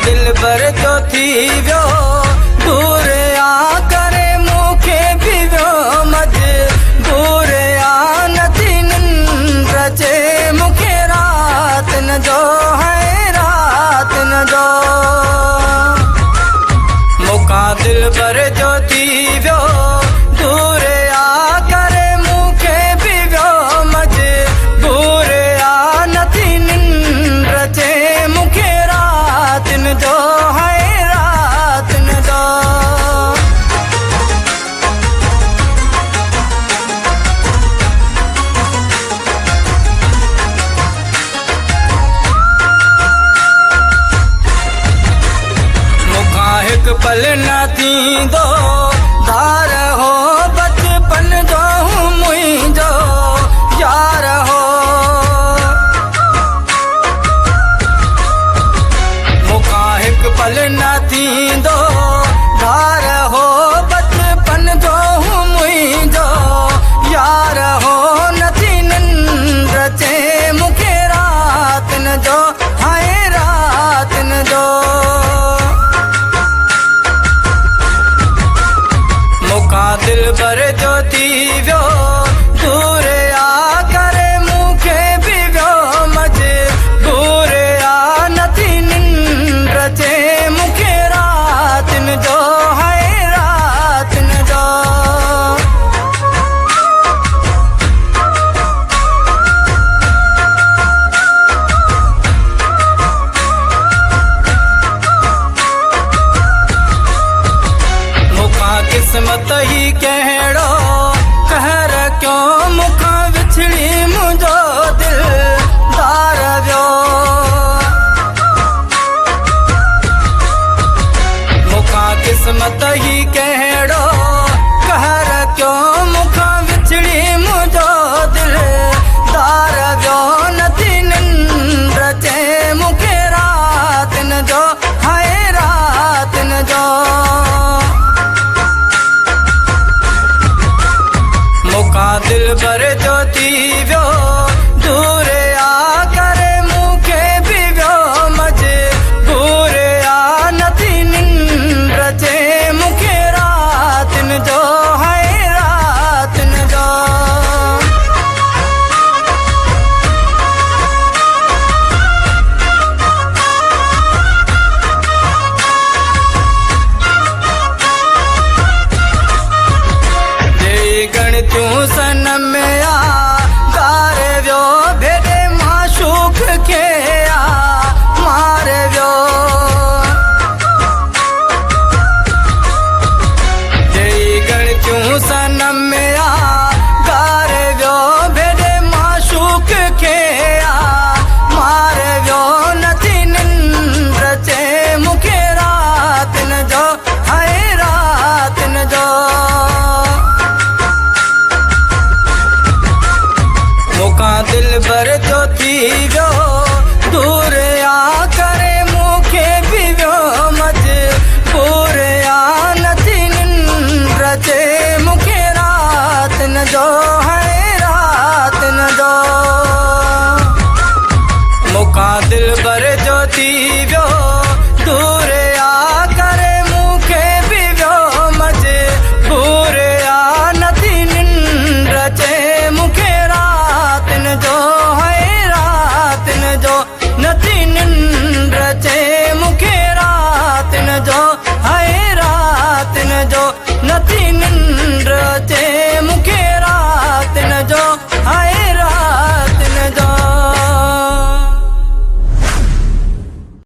दिल भर जो थी वियो दूर आ करे मूंखे बि वियो मजबूर आ नथी निंड अचे मूंखे रात न जो है रात न जो मूंखां दिल भर जो थी वियो दूर आ करे मूंखे बि वियो मजबूर आ नथी निंड अचे मूंखे रात न जो है रात न जो मूंखां हिकु पल न थींदो धार हो बचपन जो मुंहिंजो यार हो मूंखां हिकु पल न थींदो धार हो बचपन जो मुंहिंजो यार हो नथी निंड अचे मूंखे रात न जो हाय रात न जो मूंखां दिल भर जो थी वियो दूर आ करे मूंखे बि वियो मजबूर आ नथी निंड अचे मूंखे रात न जो है रात न जो मूंखां किस्मत ही कहिड़ो कहर क्यों मूंखां विछड़ी मुंहिंजो दिल दार वियो मूंखां किस्मत ही कहिड़ो कहर क्यों मूंखां विछड़ी मुंहिंजो दिल दार वियो नथी निंड अचे मूंखे रात न जो हाय रात न जो मूंखां दिल भर जो थी वियो दूर आ करे मूंखे बि वियो मजबूर आ नथी निंड अचे मूंखे रात न जो है रात न जो गणतियूं सन में आ गारे वियो भेॾे माशूक खे आ मारे वियो गणतियूं सन में आ गारे वियो भेॾे माशूक खे आ मारे वियो नथी निंड अचे मूंखे रात न जो है रात न जो मूंखां दिल भर जो थी वियो दूर आ करे मूंखे बि वियो मजबूर आ नथी निंड अचे मूंखे रात न जो है रात न जो मूंखां दिल भर जो थी वियो दूर आ करे मूंखे बि वियो मजबूर आ नथी निंड अचे मूंखे रात न जो है रात न जो नथी निंड अचे